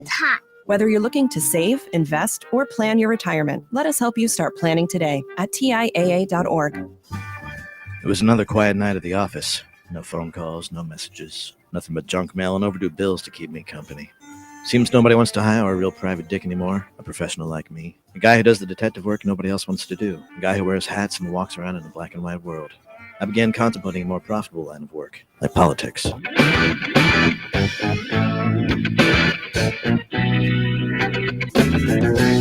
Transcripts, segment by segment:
It's hot. Whether you're looking to save, invest, or plan your retirement, let us help you start planning today at TIAA.org. It was another quiet night at the office. No phone calls, no messages, nothing but junk mail and overdue bills to keep me company. Seems nobody wants to hire a real private dick anymore, a professional like me. A guy who does the detective work nobody else wants to do. A guy who wears hats and walks around in a black and white world. I began contemplating a more profitable line of work, like politics.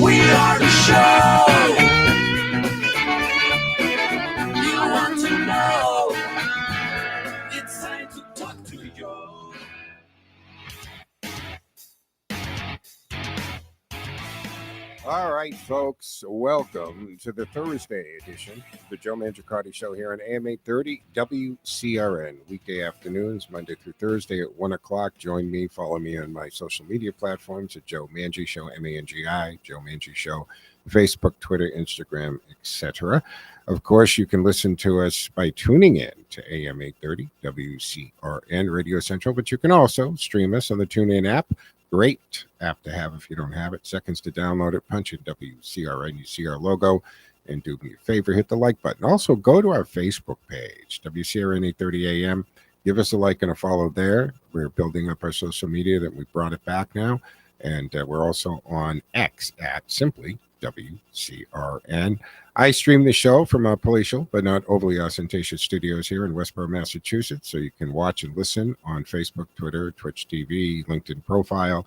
We are the show you want to know. It's time to talk to you. All right, folks, welcome to the Thursday edition of the Joe Mangiacotti Show here on AM 830 WCRN. Weekday afternoons, Monday through Thursday at 1 o'clock. Join me, follow me on my social media platforms at Joe Mangi Show, M-A-N-G-I, Joe Mangi Show, Facebook, Twitter, Instagram, etc. Of course, you can listen to us by tuning in to AM 830 WCRN Radio Central, but you can also stream us on the TuneIn app. Great app to have if you don't have it. Seconds to download it. Punch in WCRN. You see our logo. And do me a favor, hit the like button. Also, go to our Facebook page, WCRN 830 AM. Give us a like and a follow there. We're building up our social media that we brought it back now. And we're also on X at simply WCRN. I stream the show from our palatial but not overly ostentatious studios here in Westborough, Massachusetts. So you can watch and listen on Facebook, Twitter, Twitch TV, LinkedIn profile.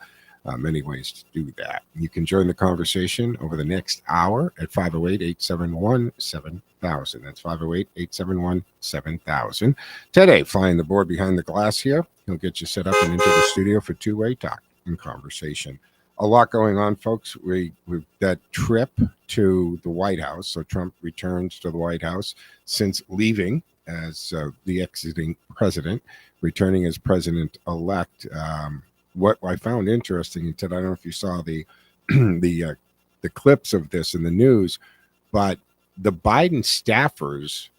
Many ways to do that. You can join the conversation over the next hour at 508-871-7000. That's 508-871-7000. Today, flying the board behind the glass here. He'll get you set up and into the studio for two-way talk and conversation. A lot going on, folks. We've that trip to the White House. So Trump returns to the White House since leaving as the exiting president, returning as president-elect. What I found interesting, and Ted, I don't know if you saw the the clips of this in the news, but the Biden staffers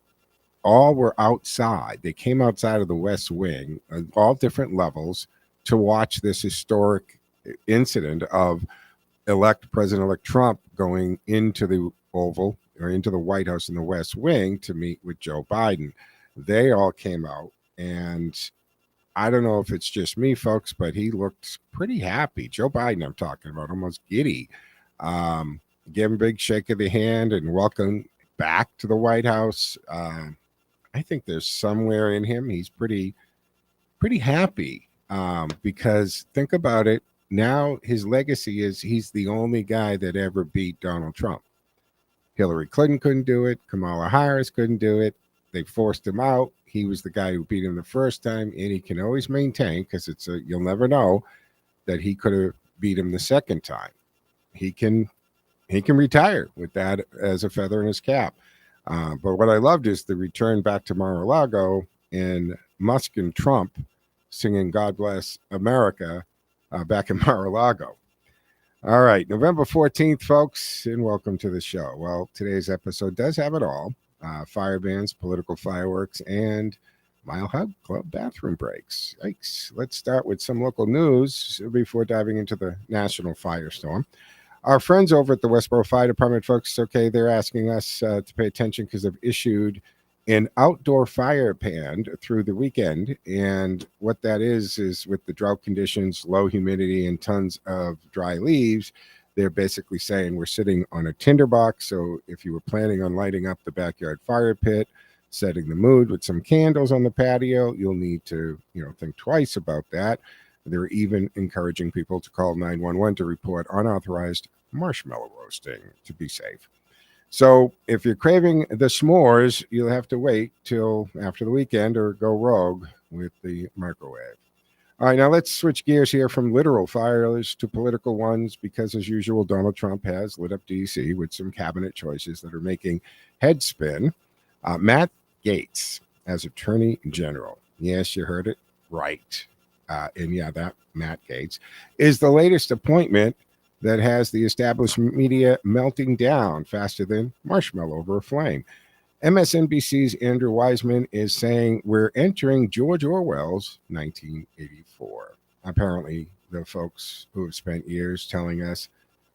all were outside. They came outside of the West Wing, all different levels, to watch this historic incident of President-elect Trump going into the Oval or into the White House in the West Wing to meet with Joe Biden. They all came out, and I don't know if it's just me, folks, but he looked pretty happy. Joe Biden, I'm talking about, almost giddy. Give him a big shake of the hand and welcome back to the White House. I think there's somewhere in him he's pretty happy because think about it. Now his legacy is he's the only guy that ever beat Donald Trump. Hillary Clinton couldn't do it. Kamala Harris couldn't do it. They forced him out. He was the guy who beat him the first time, and he can always maintain, because you'll never know, that he could have beat him the second time. He can retire with that as a feather in his cap. But what I loved is the return back to Mar-a-Lago and Musk and Trump singing "God Bless America" back in Mar-a-Lago. All right, November 14th, folks, and welcome to the show. Well, today's episode does have it all. Fire bans, political fireworks, and Mile High Club bathroom breaks. Yikes. Let's start with some local news before diving into the national firestorm. Our friends over at the Westborough Fire Department, folks, okay, they're asking us to pay attention because they've issued an outdoor fire ban through the weekend. And what that is with the drought conditions, low humidity, and tons of dry leaves, they're basically saying we're sitting on a tinderbox. So if you were planning on lighting up the backyard fire pit, setting the mood with some candles on the patio, you'll need to, think twice about that. They're even encouraging people to call 911 to report unauthorized marshmallow roasting to be safe. So if you're craving the s'mores, you'll have to wait till after the weekend or go rogue with the microwave. All right, now let's switch gears here from literal fires to political ones because, as usual, Donald Trump has lit up D.C. with some cabinet choices that are making head spin. Matt Gaetz as Attorney General. Yes, you heard it right. That Matt Gaetz is the latest appointment that has the established media melting down faster than marshmallow over a flame. MSNBC's Andrew Weissman is saying we're entering George Orwell's 1984. Apparently, the folks who have spent years telling us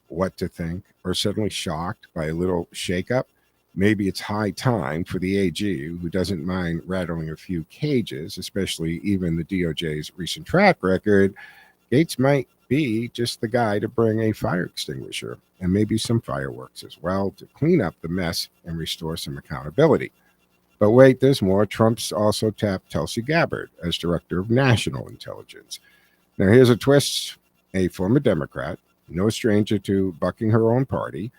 what to think are suddenly shocked by a little shakeup. Maybe it's high time for the AG, who doesn't mind rattling a few cages, especially even the DOJ's recent track record. Gates might be just the guy to bring a fire extinguisher and maybe some fireworks as well to clean up the mess and restore some accountability. But wait, there's more. Trump's also tapped Tulsi Gabbard as director of national intelligence. Now, here's a twist. A former Democrat, no stranger to bucking her own party,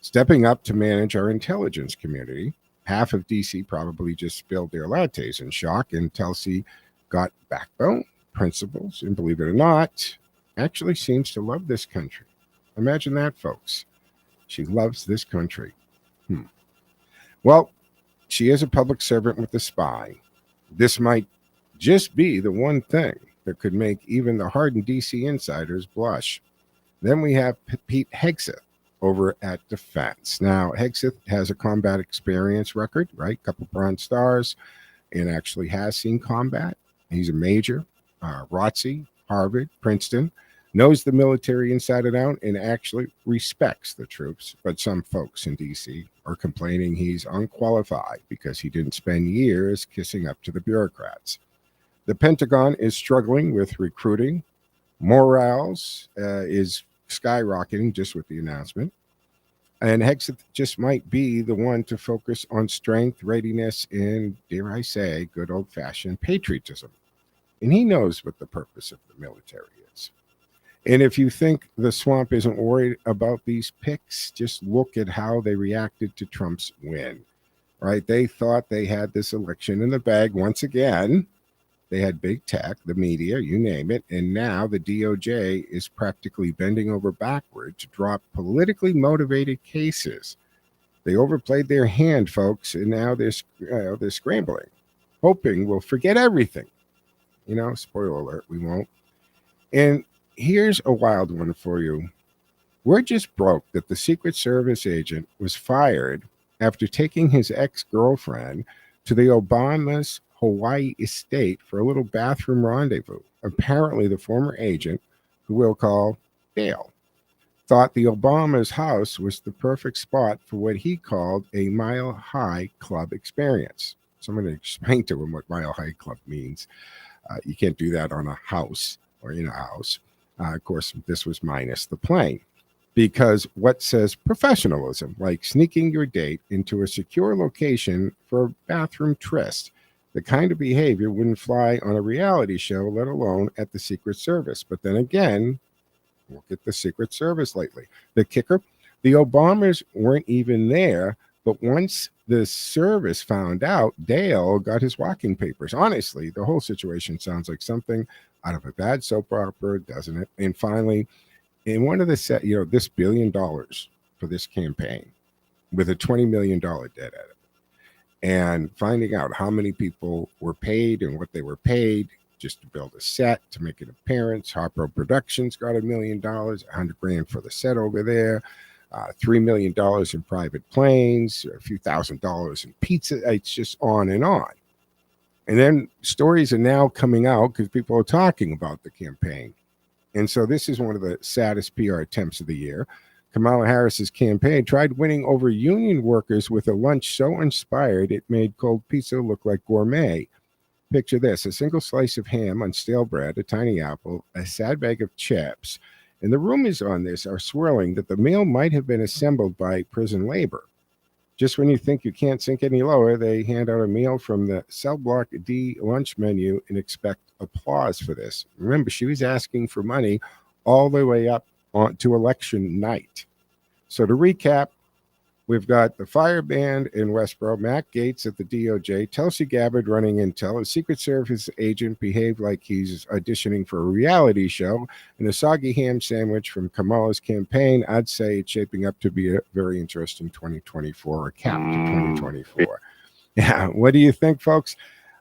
stepping up to manage our intelligence community. Half of D.C. probably just spilled their lattes in shock, and Tulsi got backbone, principles, and believe it or not, actually seems to love this country. Imagine that, folks. She loves this country. Well, she is a public servant with a spy. This might just be the one thing that could make even the hardened D.C. insiders blush. Then we have Pete Hegseth over at Defense. Now, Hegseth has a combat experience record, right? Couple Bronze Stars, and actually has seen combat. He's a major, ROTC, Harvard, Princeton, knows the military inside and out, and actually respects the troops. But some folks in D.C. are complaining he's unqualified because he didn't spend years kissing up to the bureaucrats. The Pentagon is struggling with recruiting. Morales is skyrocketing just with the announcement. And Hegseth just might be the one to focus on strength, readiness, and, dare I say, good old-fashioned patriotism. And he knows what the purpose of the military is. And if you think the swamp isn't worried about these picks, just look at how they reacted to Trump's win, right? They thought they had this election in the bag once again. They had big tech, the media, you name it, and now the DOJ is practically bending over backward to drop politically motivated cases. They overplayed their hand, folks, and now they're scrambling, hoping we'll forget everything. Spoiler alert, we won't. And here's a wild one for you. Word just broke that the Secret Service agent was fired after taking his ex-girlfriend to the Obama's Hawaii estate for a little bathroom rendezvous. Apparently, the former agent, who we'll call Dale, thought the Obama's house was the perfect spot for what he called a Mile High Club experience. So I'm going to explain to him what Mile High Club means. You can't do that on a house or in a house. Of course, this was minus the plane. Because what says professionalism, like sneaking your date into a secure location for a bathroom tryst, the kind of behavior wouldn't fly on a reality show, let alone at the Secret Service. But then again, look at the Secret Service lately. The kicker, the Obamas weren't even there, but once the service found out, Dale got his walking papers. Honestly, the whole situation sounds like something out of a bad soap opera, doesn't it? And finally, in one of the this $1 billion for this campaign with a $20 million debt at it, and finding out how many people were paid and what they were paid just to build a set, to make an appearance. Harpo Productions got $1 million, $100,000 for the set over there, $3 million in private planes, a few $1,000s in pizza. It's just on and on. And then stories are now coming out because people are talking about the campaign. And so this is one of the saddest PR attempts of the year. Kamala Harris's campaign tried winning over union workers with a lunch so inspired it made cold pizza look like gourmet. Picture this: a single slice of ham on stale bread, a tiny apple, a sad bag of chips. And the rumors on this are swirling that the meal might have been assembled by prison labor. Just when you think you can't sink any lower, they hand out a meal from the Cell Block D lunch menu and expect applause for this. Remember, she was asking for money all the way up to election night. So to recap, we've got the fire band in Westboro, Matt Gaetz at the DOJ, Tulsi Gabbard running intel, a Secret Service agent behaved like he's auditioning for a reality show, and a soggy ham sandwich from Kamala's campaign. I'd say it's shaping up to be a very interesting 2024, a cap to 2024. Yeah, what do you think, folks?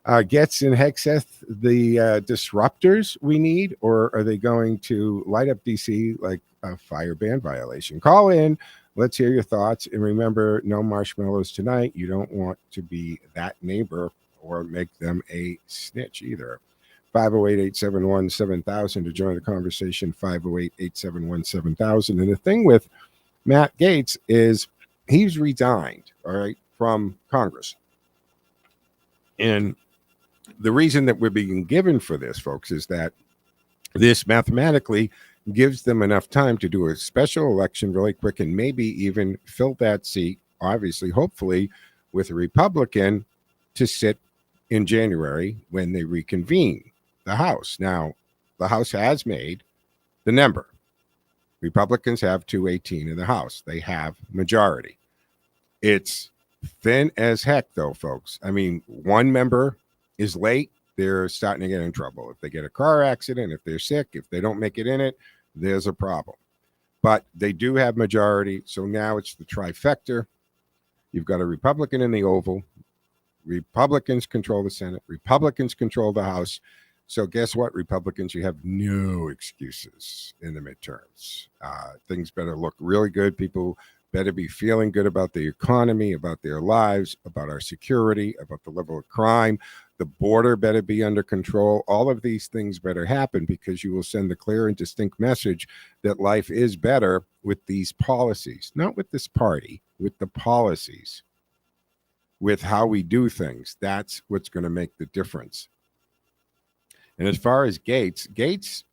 Gaetz and Hegseth the disruptors we need, or are they going to light up DC like a fire ban violation? Call in. Let's hear your thoughts. And remember, no marshmallows tonight. You don't want to be that neighbor or make them a snitch either. 508-871-7000 to join the conversation, 508-871-7000. And the thing with Matt Gaetz is he's resigned, all right, from Congress. And the reason that we're being given for this, folks, is that this mathematically gives them enough time to do a special election really quick and maybe even fill that seat, obviously, hopefully, with a Republican to sit in January when they reconvene the House. Now, the House has made the number. Republicans have 218 in the House. They have majority. It's thin as heck, though, folks. I mean, one member is late, they're starting to get in trouble. If they get a car accident, if they're sick, if they don't make it in it, there's a problem. But they do have majority, so now it's the trifecta. You've got a Republican in the Oval. Republicans control the Senate. Republicans control the House. So guess what, Republicans? You have no excuses in the midterms. Things better look really good. People better be feeling good about the economy, about their lives, about our security, about the level of crime. The border better be under control. All of these things better happen because you will send the clear and distinct message that life is better with these policies, not with this party, with the policies, with how we do things. That's what's going to make the difference. And as far as Gaetz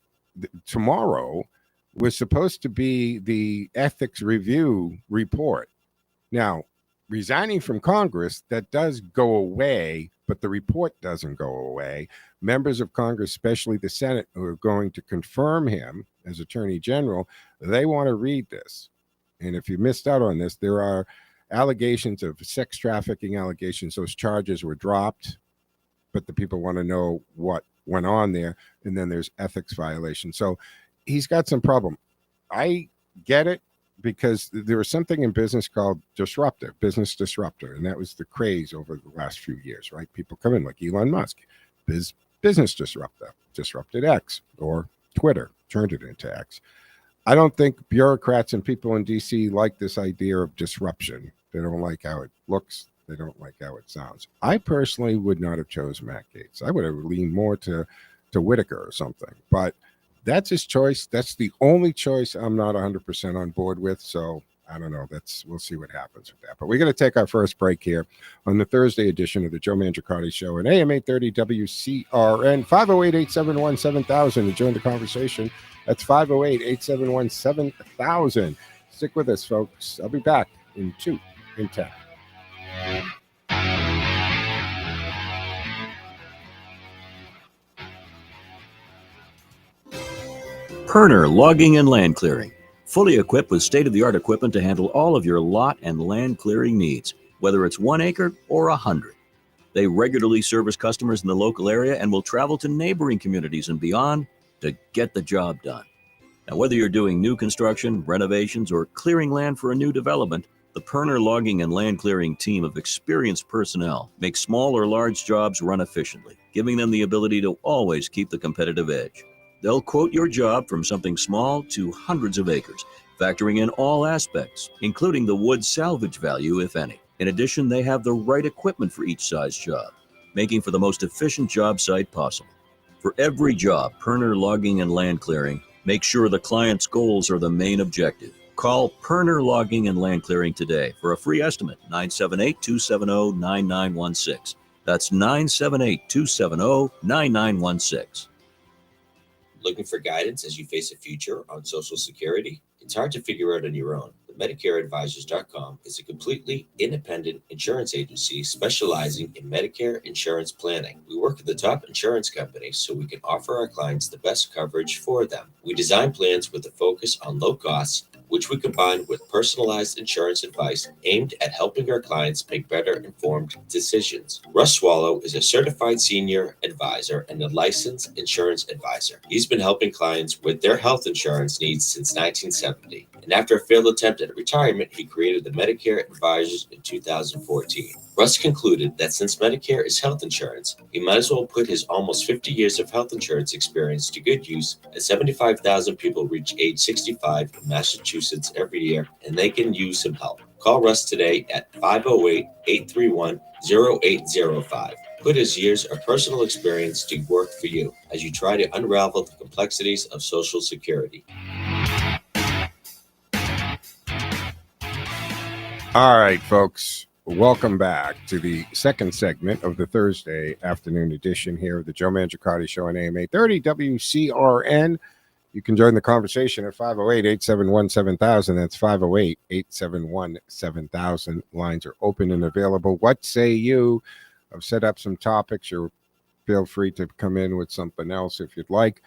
tomorrow was supposed to be the ethics review report. Now, resigning from Congress, that does go away, but the report doesn't go away. Members of Congress, especially the Senate, who are going to confirm him as Attorney General, they want to read this. And if you missed out on this, there are allegations of sex trafficking allegations. Those charges were dropped, but the people want to know what went on there. And then there's ethics violations. So he's got some problem. I get it because there was something in business called business disruptor. And that was the craze over the last few years, right? People come in like Elon Musk, business disruptor, disrupted X, or Twitter, turned it into X. I don't think bureaucrats and people in DC like this idea of disruption. They don't like how it looks. They don't like how it sounds. I personally would not have chosen Matt Gaetz. I would have leaned more to Whitaker or something. But that's his choice. That's the only choice I'm not 100% on board with. So I don't know. We'll see what happens with that. But we're going to take our first break here on the Thursday edition of the Joe Mangiacotti Show and AM 830 WCRN. 508-871-7000 to join the conversation. That's 508-871-7000. Stick with us, folks. I'll be back in 10. Perner Logging and Land Clearing. Fully equipped with state-of-the-art equipment to handle all of your lot and land clearing needs, whether it's 1 acre or 100. They regularly service customers in the local area and will travel to neighboring communities and beyond to get the job done. Now, whether you're doing new construction, renovations, or clearing land for a new development, the Perner Logging and Land Clearing team of experienced personnel makes small or large jobs run efficiently, giving them the ability to always keep the competitive edge. They'll quote your job from something small to hundreds of acres, factoring in all aspects, including the wood salvage value, if any. In addition, they have the right equipment for each size job, making for the most efficient job site possible. For every job, Perner Logging and Land Clearing makes sure the client's goals are the main objective. Call Perner Logging and Land Clearing today for a free estimate, 978-270-9916. That's 978-270-9916. Looking for guidance as you face a future on Social Security? It's hard to figure out on your own. MedicareAdvisors.com is a completely independent insurance agency specializing in Medicare insurance planning. We work with the top insurance companies so we can offer our clients the best coverage for them. We design plans with a focus on low costs, which we combine with personalized insurance advice aimed at helping our clients make better informed decisions. Russ Swallow is a certified senior advisor and a licensed insurance advisor. He's been helping clients with their health insurance needs since 1970. And after a failed attempt at retirement, he created the Medicare Advisors in 2014. Russ concluded that since Medicare is health insurance, he might as well put his almost 50 years of health insurance experience to good use, as 75,000 people reach age 65 in Massachusetts every year, and they can use some help. Call Russ today at 508-831-0805. Put his years of personal experience to work for you as you try to unravel the complexities of Social Security. All right, folks, welcome back to the second segment of the Thursday afternoon edition here of the Joe Mangiacotti Show on AM 830 WCRN. You can join the conversation at 508-871-7000. That's 508-871-7000. Lines are open and available. What say you? I've set up some topics. You feel free to come in with something else if you'd like.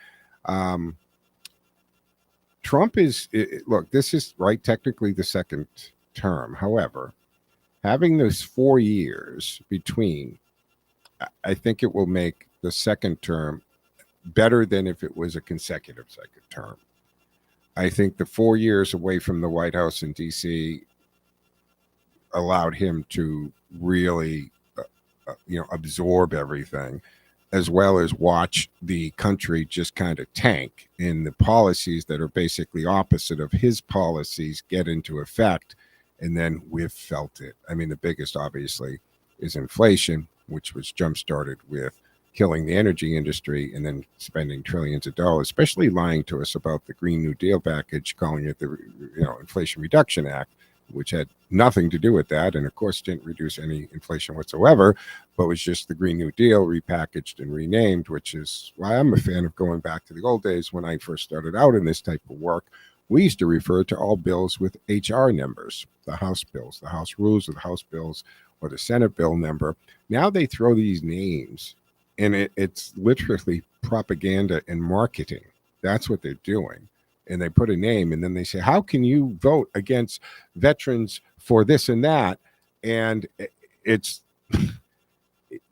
Trump is, look, this is right, technically the second term. However, having those 4 years between, I think it will make the second term better than if it was a consecutive second term. I think the 4 years away from the White House in D.C. allowed him to really, absorb everything, as well as watch the country just kind of tank in the policies that are basically opposite of his policies get into effect. And then we've felt it. I mean, the biggest, obviously, is inflation, which was jump-started with killing the energy industry and then spending trillions of dollars, especially lying to us about the Green New Deal package, calling it the Inflation Reduction Act, which had nothing to do with that, and of course didn't reduce any inflation whatsoever, but was just the Green New Deal repackaged and renamed, which is why I'm a fan of going back to the old days when I first started out in this type of work. We used to refer to all bills with HR numbers, the House bills, the House rules of the House bills, or the Senate bill number. Now they throw these names, and it's literally propaganda and marketing. That's what they're doing. And they put a name, and then they say, how can you vote against veterans for this and that? And it's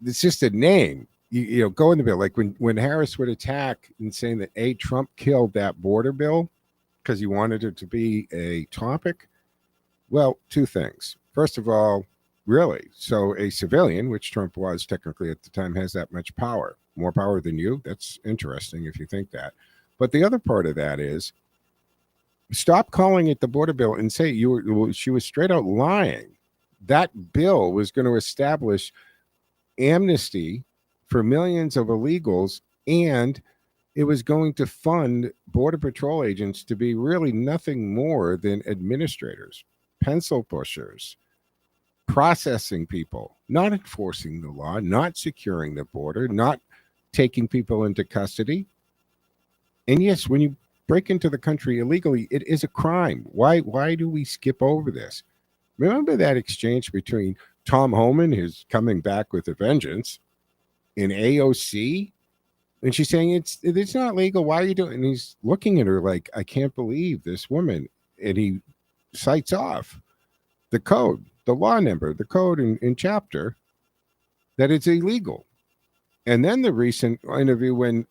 just a name. You go in the bill. Like when Harris would attack and saying that Trump killed that border bill because he wanted it to be a topic. Well, two things. First of all, really, so a civilian, which Trump was technically at the time, has that much power, more power than you. That's interesting if you think that. But the other part of that is, stop calling it the border bill and say she was straight out lying. That bill was going to establish amnesty for millions of illegals, and it was going to fund Border Patrol agents to be really nothing more than administrators, pencil pushers, processing people, not enforcing the law, not securing the border, not taking people into custody. And yes, when you break into the country illegally, it is a crime. Why do we skip over this? Remember that exchange between Tom Homan, who's coming back with a vengeance, and AOC? And she's saying, it's not legal. Why are you doing it? And he's looking at her like, I can't believe this woman. And he cites off the code, the law number, the code in chapter, that it's illegal. And then the recent interview when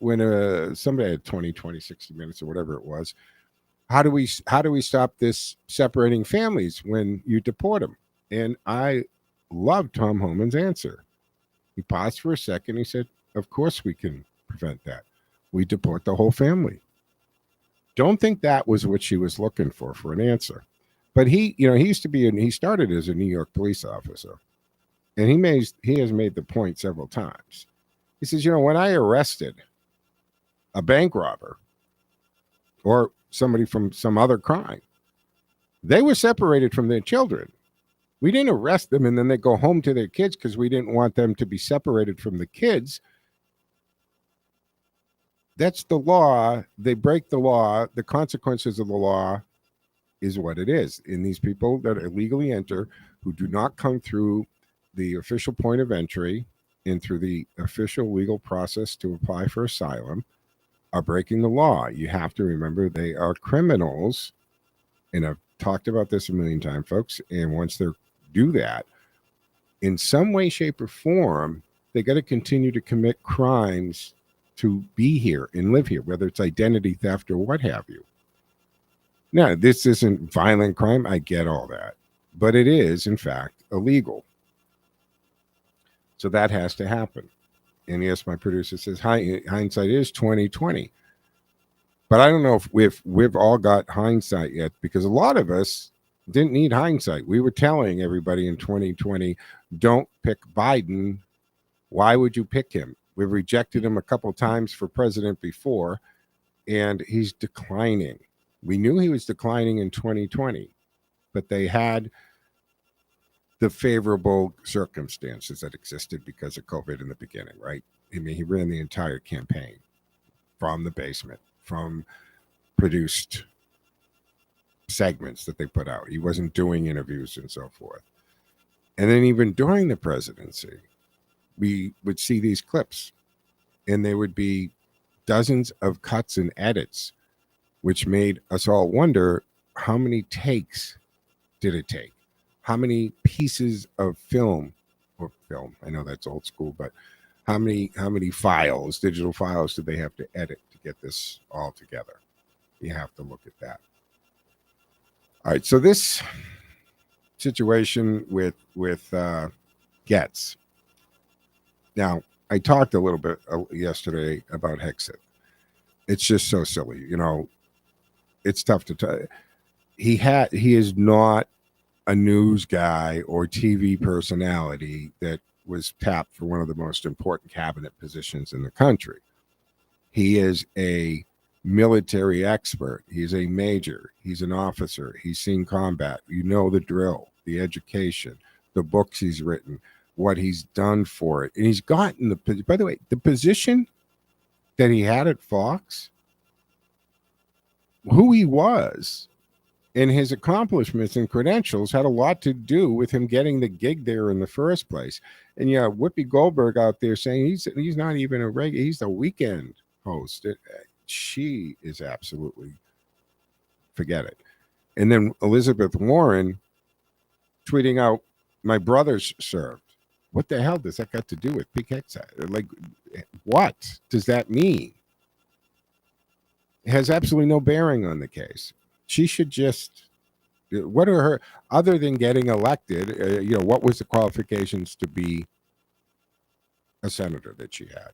somebody had 60 minutes or whatever it was, how do we stop this separating families when you deport them? And I love Tom Homan's answer. He paused for a second. He said, of course we can prevent that. We deport the whole family. Don't think that was what she was looking for an answer. But he started as a New York police officer, and he has made the point several times. He says, when I arrested a bank robber or somebody from some other crime, they were separated from their children. We didn't arrest them and then they go home to their kids because we didn't want them to be separated from the kids. That's the law. They break the law. The consequences of the law is what it is. And these people that illegally enter, who do not come through the official point of entry and through the official legal process to apply for asylum, are breaking the law. You have to remember they are criminals. And I've talked about this a million times, folks. And once they do that, in some way, shape, or form, they got to continue to commit crimes to be here and live here, whether it's identity theft or what have you. Now, this isn't violent crime. I get all that. But it is, in fact, illegal. So that has to happen. And yes, my producer says hindsight is 2020. But I don't know if we've all got hindsight yet, because a lot of us didn't need hindsight. We were telling everybody in 2020, don't pick Biden. Why would you pick him? We've rejected him a couple times for president before, and he's declining. We knew he was declining in 2020, but they had the favorable circumstances that existed because of COVID in the beginning, right? I mean, he ran the entire campaign from the basement, from produced segments that they put out. He wasn't doing interviews and so forth. And then even during the presidency, we would see these clips, and there would be dozens of cuts and edits, which made us all wonder, how many takes did it take? How many pieces of film, I know that's old school, but how many files, digital files, did they have to edit to get this all together? You have to look at that. All right, so this situation with Getz. Now, I talked a little bit yesterday about Hexit. It's just so silly, you know. It's tough to tell. He is not a news guy or TV personality that was tapped for one of the most important cabinet positions in the country. He is a military expert. He's a major. He's an officer. He's seen combat. You know the drill, the education, the books he's written, what he's done for it. And he's gotten by the way, the position that he had at Fox, who he was, and his accomplishments and credentials had a lot to do with him getting the gig there in the first place. And yeah, Whoopi Goldberg out there saying he's not even a regular, he's the weekend host. She is absolutely, forget it. And then Elizabeth Warren tweeting out, "My brothers served." What the hell does that got to do with PKX? Like, what does that mean? It has absolutely no bearing on the case. She should just, what are her, other than getting elected, what was the qualifications to be a senator that she had?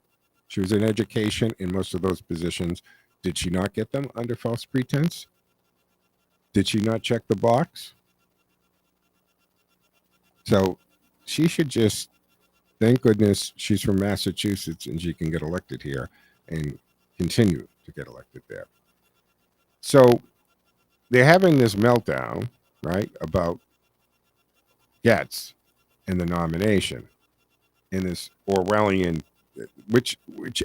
She was in education in most of those positions. Did she not get them under false pretense? Did she not check the box? So she should just, thank goodness she's from Massachusetts and she can get elected here and continue to get elected there. So they're having this meltdown, right, about Getz and the nomination in this Orwellian, which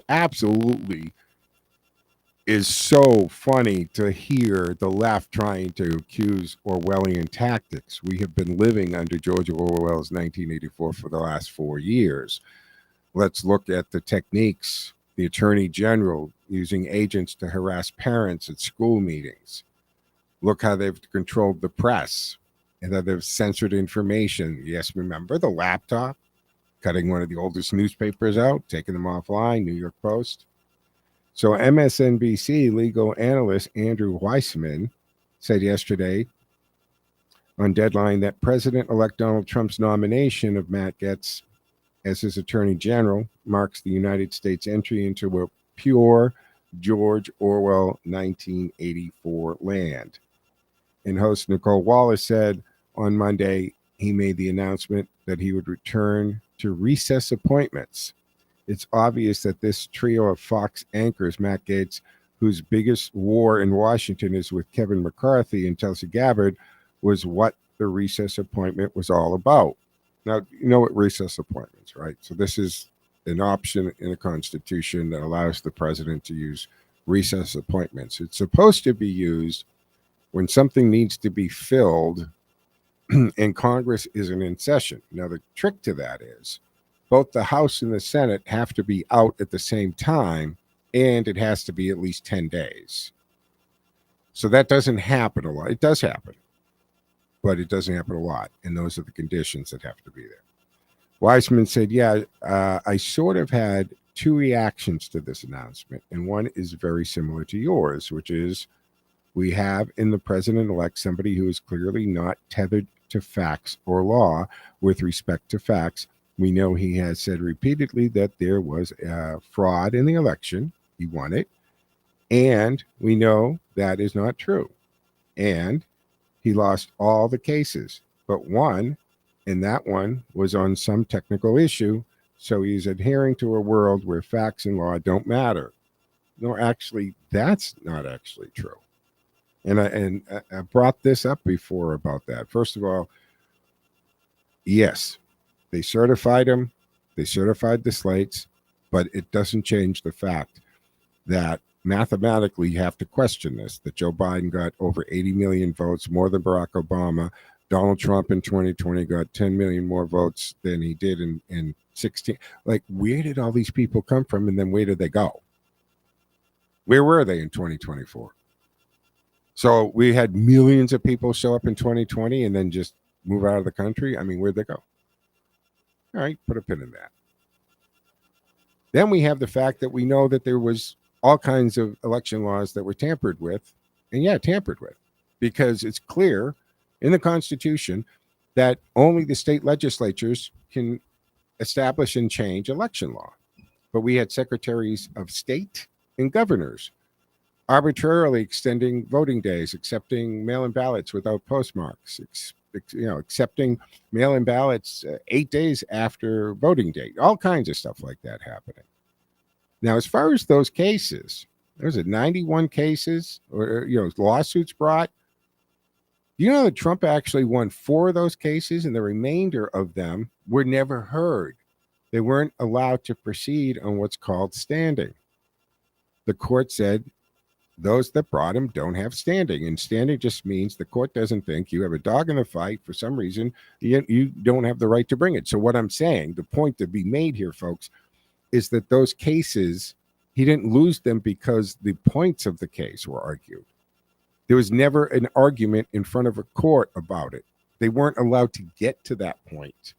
absolutely is so funny to hear the left trying to accuse Orwellian tactics. We have been living under George Orwell's 1984 for the last 4 years. Let's look at the techniques, the Attorney General using agents to harass parents at school meetings. Look how they've controlled the press and how they've censored information. Yes, remember the laptop? Cutting one of the oldest newspapers out, taking them offline, New York Post. So MSNBC legal analyst Andrew Weissman said yesterday on Deadline that President-elect Donald Trump's nomination of Matt Getz as his attorney general marks the United States entry into a pure George Orwell 1984 land. And host Nicole Wallace said on Monday he made the announcement that he would return to recess appointments. It's obvious that this trio of Fox anchors, Matt Gaetz, whose biggest war in Washington is with Kevin McCarthy and Tulsi Gabbard, was what the recess appointment was all about. Now, you know what recess appointments, right? So this is an option in the Constitution that allows the president to use recess appointments. It's supposed to be used when something needs to be filled and Congress isn't in session. Now, the trick to that is both the House and the Senate have to be out at the same time, and it has to be at least 10 days. So that doesn't happen a lot. It does happen, but it doesn't happen a lot, and those are the conditions that have to be there. Weissman said, I sort of had two reactions to this announcement, and one is very similar to yours, which is we have in the president-elect somebody who is clearly not tethered to facts or law with respect to facts. We know he has said repeatedly that there was fraud in the election. He won it. And we know that is not true. And he lost all the cases but one, and that one was on some technical issue So he's adhering to a world where facts and law don't matter. No, actually, that's not actually true. And I brought this up before about that. First of all, yes, they certified him. They certified the slates, but it doesn't change the fact that mathematically you have to question this, that Joe Biden got over 80 million votes, more than Barack Obama. Donald Trump in 2020 got 10 million more votes than he did in 16. Like, where did all these people come from, and then where did they go? Where were they in 2024? So we had millions of people show up in 2020 and then just move out of the country. I mean, where'd they go? All right, put a pin in that. Then we have the fact that we know that there was all kinds of election laws that were tampered with, and tampered with, because it's clear in the Constitution that only the state legislatures can establish and change election law. But we had secretaries of state and governors arbitrarily extending voting days, accepting mail-in ballots without postmarks, accepting mail-in ballots 8 days after voting date, all kinds of stuff like that happening. Now, as far as those cases, there's 91 cases or lawsuits brought. You know that Trump actually won 4 of those cases, and the remainder of them were never heard. They weren't allowed to proceed on what's called standing. The court said those that brought him don't have standing, and standing just means the court doesn't think you have a dog in the fight. For some reason, you don't have the right to bring it. So what I'm saying, the point to be made here, folks, is that those cases, he didn't lose them because the points of the case were argued. There was never an argument in front of a court about it. They weren't allowed to get to that point.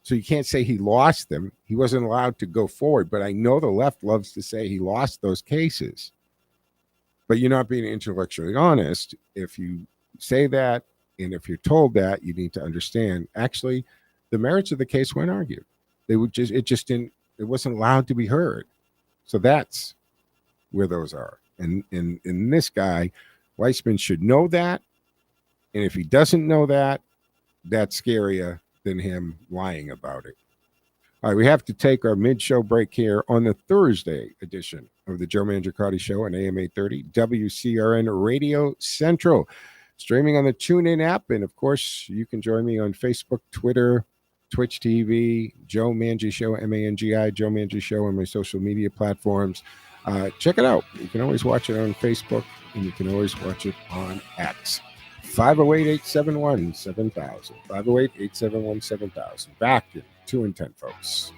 So you can't say he lost them. He wasn't allowed to go forward. But I know the left loves to say he lost those cases. But you're not being intellectually honest if you say that, and if you're told that, you need to understand, actually, the merits of the case weren't argued. It wasn't allowed to be heard. So that's where those are. And this guy, Weissman, should know that. And if he doesn't know that, that's scarier than him lying about it. All right, we have to take our mid-show break here on the Thursday edition of the Joe Mangiacotti Show on AM 830, WCRN Radio Central. Streaming on the TuneIn app. And, of course, you can join me on Facebook, Twitter, Twitch TV, Joe Mangi Show, M-A-N-G-I, Joe Mangi Show on my social media platforms. Check it out. You can always watch it on Facebook, and you can always watch it on X. 508-871-7000. 508-871-7000. Back in 2 and 10, folks.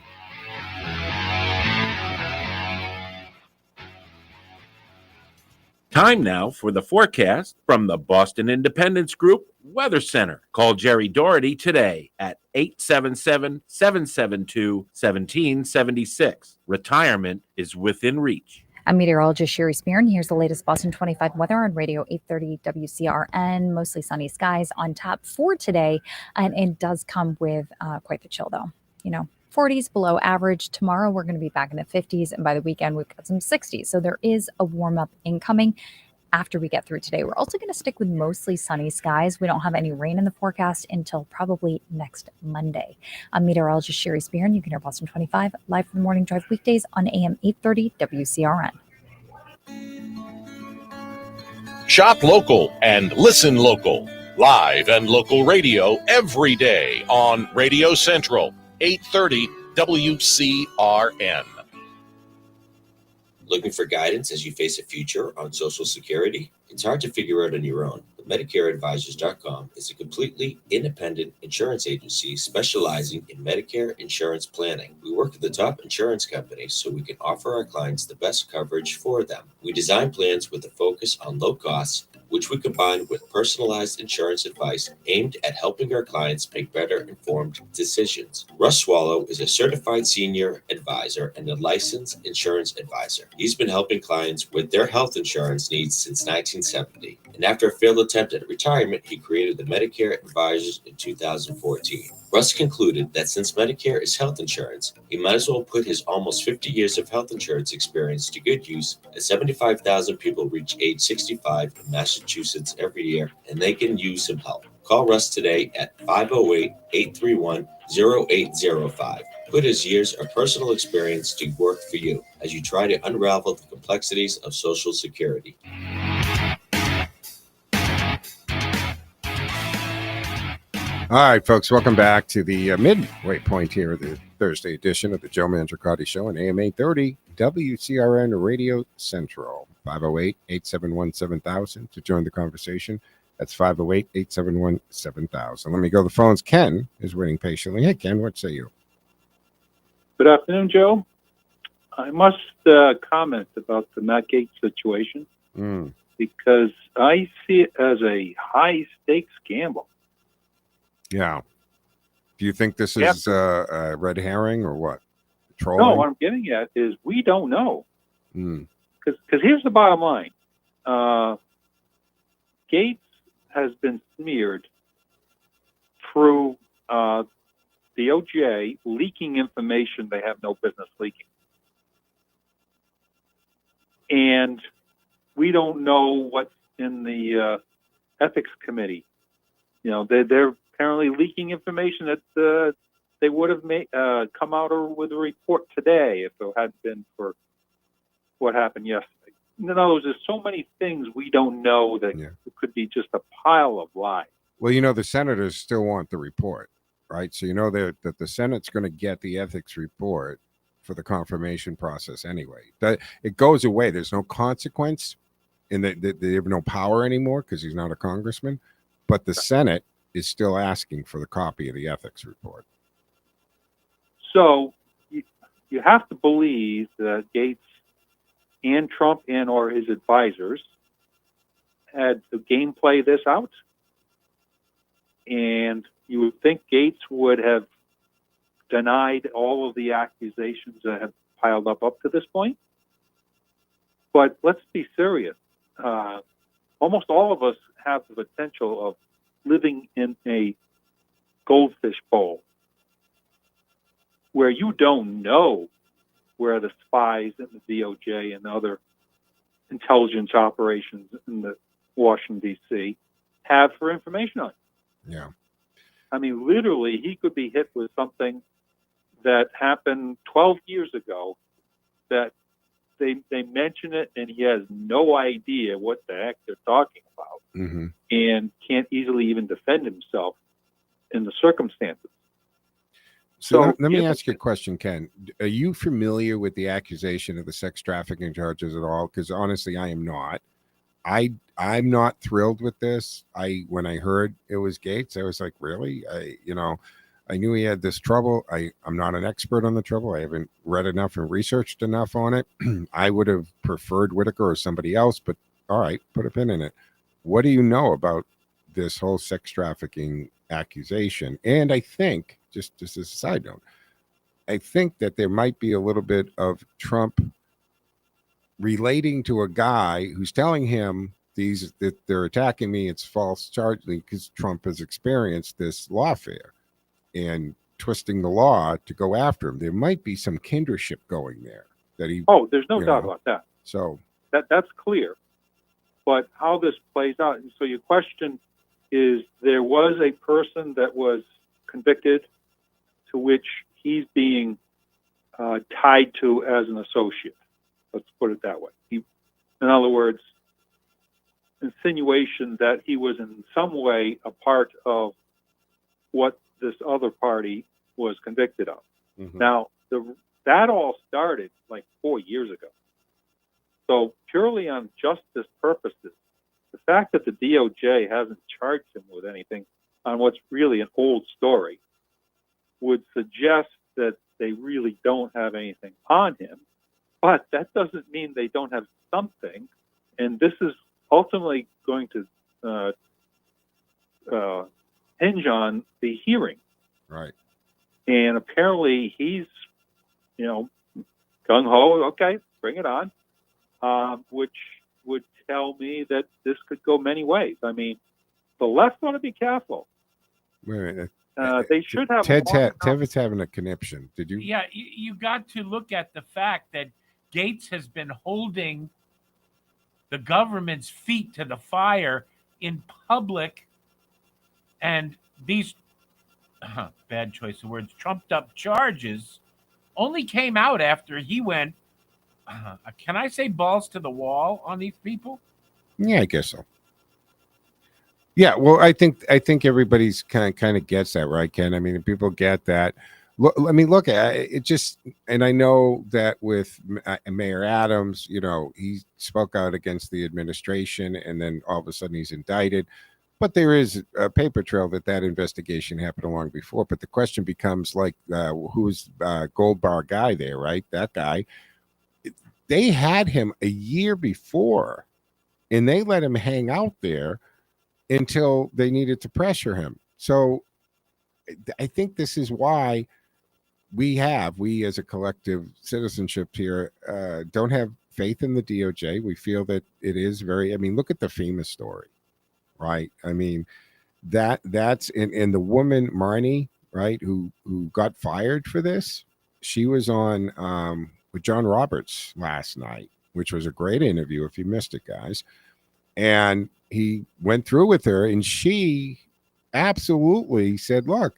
Time now for the forecast from the Boston Independence Group Weather Center. Call Jerry Doherty today at 877-772-1776. Retirement is within reach. I'm meteorologist Sherry Spearn. Here's the latest Boston 25 weather on Radio 830 WCRN. Mostly sunny skies on tap for today. And it does come with quite the chill, though. 40s below average. Tomorrow, we're going to be back in the 50s. And by the weekend, we've got some 60s. So there is a warm up incoming after we get through today. We're also going to stick with mostly sunny skies. We don't have any rain in the forecast until probably next Monday. I'm meteorologist Sherry Spearn. You can hear Boston 25 live from the Morning Drive weekdays on AM 830 WCRN. Shop local and listen local. Live and local radio every day on Radio Central, 830 WCRN. Looking for guidance as you face a future on Social Security? It's hard to figure out on your own. But MedicareAdvisors.com is a completely independent insurance agency specializing in Medicare insurance planning. We work with the top insurance companies so we can offer our clients the best coverage for them. We design plans with a focus on low costs, which we combine with personalized insurance advice aimed at helping our clients make better informed decisions. Russ Swallow is a certified senior advisor and a licensed insurance advisor. He's been helping clients with their health insurance needs since 1970. And after a failed attempt at retirement, he created the Medicare Advisors in 2014. Russ concluded that since Medicare is health insurance, he might as well put his almost 50 years of health insurance experience to good use, as 75,000 people reach age 65 in Massachusetts every year, and they can use some help. Call Russ today at 508-831-0805. Put his years of personal experience to work for you as you try to unravel the complexities of Social Security. All right, folks, welcome back to the midway point here of the Thursday edition of the Joe Mangiacotti Show on AM 830 WCRN Radio Central. 508-871-7000 to join the conversation. That's 508-871-7000. Let me go to the phones. Ken is waiting patiently. Hey, Ken, what say you? Good afternoon, Joe. I must comment about the Matt Gaetz situation because I see it as a high-stakes gamble. Yeah. Do you think this is a red herring or what? Trolling? No, what I'm getting at is we don't know. Mm. Because here's the bottom line. Gaetz has been smeared through DOJ leaking information they have no business leaking. And we don't know what's in the ethics committee. You know, they're apparently leaking information that they would have come out with a report today if it hadn't been for what happened yesterday. In other words, there's so many things we don't know that it could be just a pile of lies. Well, you know, the senators still want the report, right? So you know that the Senate's going to get the ethics report for the confirmation process anyway. That it goes away. There's no consequence, and they have no power anymore because he's not a congressman. But the Senate is still asking for the copy of the ethics report. So you have to believe that Gaetz and Trump and or his advisors had to gameplay this out. And you would think Gaetz would have denied all of the accusations that have piled up to this point. But let's be serious. Almost all of us have the potential of living in a goldfish bowl where you don't know where the spies and the DOJ and other intelligence operations in the Washington, D.C. have for information on it. Yeah. I mean, literally, he could be hit with something that happened 12 years ago that they mention it and he has no idea what the heck they're talking about and can't easily even defend himself in the circumstances. So let me ask you a question, Ken. Are you familiar with the accusation of the sex trafficking charges at all? Because honestly, I am not. I'm not thrilled with this. When I heard it was Gaetz, I was like, really? I knew he had this trouble. I'm not an expert on the trouble. I haven't read enough and researched enough on it. I would have preferred Whitaker or somebody else, but all right, put a pin in it. What do you know about this whole sex trafficking accusation? And I think, just as a side note, I think that there might be a little bit of Trump relating to a guy who's telling him that they're attacking me. It's false charge because Trump has experienced this lawfare and twisting the law to go after him. There might be some kindership going there that he. Oh, there's no doubt about that. So that's clear. But how this plays out, and so your question is, there was a person that was convicted to which he's being tied to as an associate. Let's put it that way. In other words, insinuation that he was in some way a part of what this other party was convicted of. Now, that all started like 4 years ago. So purely on justice purposes, the fact that the DOJ hasn't charged him with anything on what's really an old story would suggest that they really don't have anything on him. But that doesn't mean they don't have something. And this is ultimately going to hinge on the hearing. Right. And apparently he's, gung-ho, okay, bring it on, which would tell me that this could go many ways. I mean, the left want to be careful. Wait a minute. They should have. Ted's having a conniption. Did you? Yeah, you got to look at the fact that Gaetz has been holding the government's feet to the fire in public, and these bad choice of words, trumped up charges only came out after he went, can I say balls to the wall on these people? Yeah, I guess so. Yeah, well, I think everybody's kind of gets that, right, Ken? I mean, people get that. Look, I mean, look at it. Just, and I know that with Mayor Adams, you know, he spoke out against the administration, and then all of a sudden he's indicted. But there is a paper trail that investigation happened long before. But the question becomes, like, who's Gold Bar guy there, right? That guy. They had him a year before, and they let him hang out there until they needed to pressure him. So I think this is why we as a collective citizenship here, don't have faith in the DOJ. We feel that it is very, I mean, look at the famous story, right? I mean, that's in the woman, Marnie, right, who got fired for this. She was on with John Roberts last night, which was a great interview if you missed it, guys. And he went through with her, and she absolutely said, look,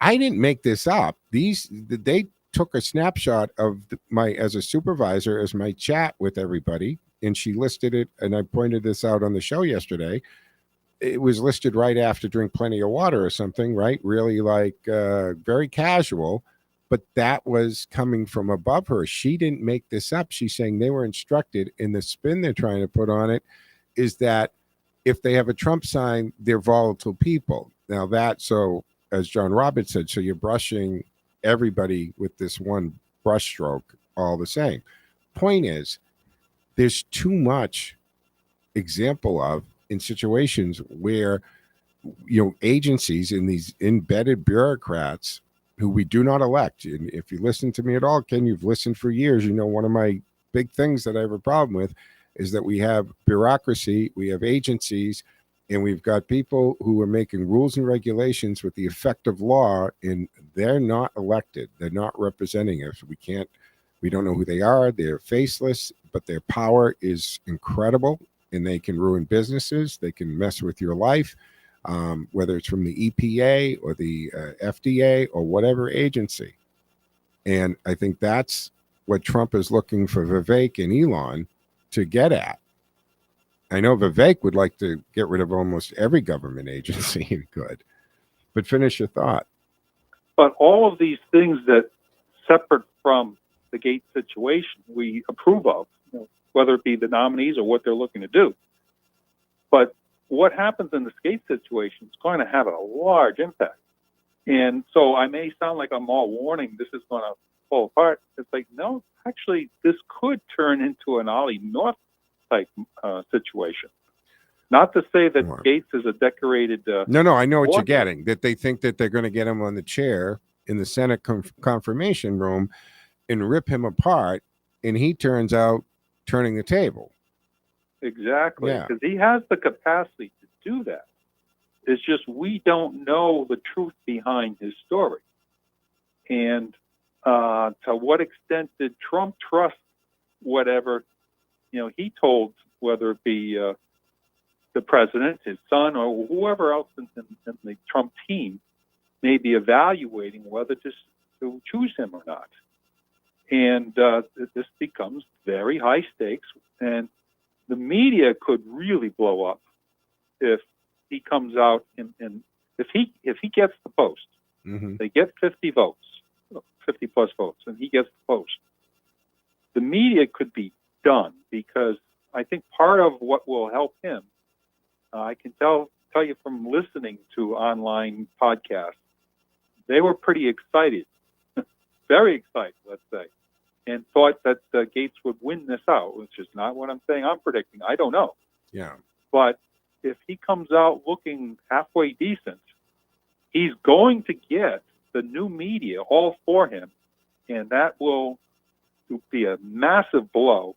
I didn't make this up. They took a snapshot of my, as a supervisor, as my chat with everybody, and she listed it, and I pointed this out on the show yesterday. It was listed right after drink plenty of water or something, right? Really, like, very casual, but that was coming from above her. She didn't make this up. She's saying they were instructed, and the spin they're trying to put on it is that if they have a Trump sign, they're volatile people. Now that, so as John Roberts said, so you're brushing everybody with this one brush stroke all the same. Point is, there's too much example of in situations where, you know, agencies and these embedded bureaucrats who we do not elect. And if you listen to me at all, Ken, you've listened for years, you know, one of my big things that I have a problem with is that we have bureaucracy, we have agencies, and we've got people who are making rules and regulations with the effect of law, and they're not elected. They're not representing us. We don't know who they are. They're faceless, but their power is incredible, and they can ruin businesses. They can mess with your life, whether it's from the EPA or the FDA or whatever agency. And I think that's what Trump is looking for Vivek and Elon to get at. I know Vivek would like to get rid of almost every government agency he could, but finish your thought. But all of these things that separate from the Gates situation, we approve of, you know, whether it be the nominees or what they're looking to do. But what happens in the Gates situation is going to have a large impact. And so I may sound like I'm all warning this is going to fall apart. It's like, no, actually, this could turn into an Ollie North type situation. Not to say that Gates is a decorated. No, I know what you're getting. That they think that they're going to get him on the chair in the Senate confirmation room and rip him apart, and he turns out turning the table. Exactly, because he has the capacity to do that. It's just we don't know the truth behind his story. And to what extent did Trump trust whatever, you know, he told, whether it be the president, his son, or whoever else in the Trump team may be evaluating whether to choose him or not. And this becomes very high stakes, and the media could really blow up if he comes out and if he gets the post. Mm-hmm. They get 50 votes, 50 plus votes, and he gets the post. The media could be done, because I think part of what will help him, I can tell you from listening to online podcasts, they were pretty excited, very excited, let's say, and thought that Gates would win this out, which is not what I'm saying. I'm predicting. I don't know. Yeah. But if he comes out looking halfway decent, he's going to get the new media all for him, and that will be a massive blow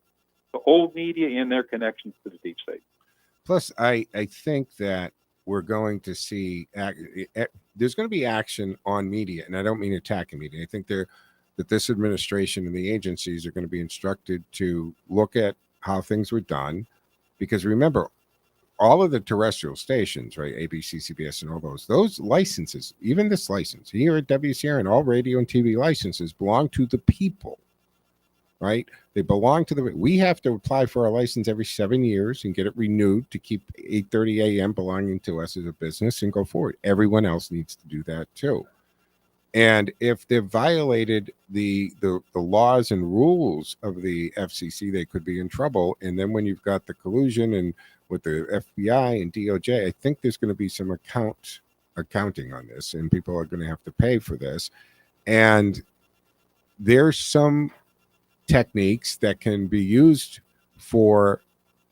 to old media and their connections to the deep state. Plus, I think that we're going to see there's going to be action on media, and I don't mean attacking media. I think that this administration and the agencies are going to be instructed to look at how things were done, because remember, all of the terrestrial stations, right? ABC, CBS, and all those licenses, even this license here at WCRN, all radio and TV licenses belong to the people, right? They belong to we have to apply for our license every 7 years and get it renewed to keep 8:30 a.m. belonging to us as a business and go forward. Everyone else needs to do that too. And if they've violated the laws and rules of the FCC, they could be in trouble. And then when you've got the collusion and with the FBI and DOJ, I think there's going to be some accounting on this, and people are going to have to pay for this. And there's some techniques that can be used for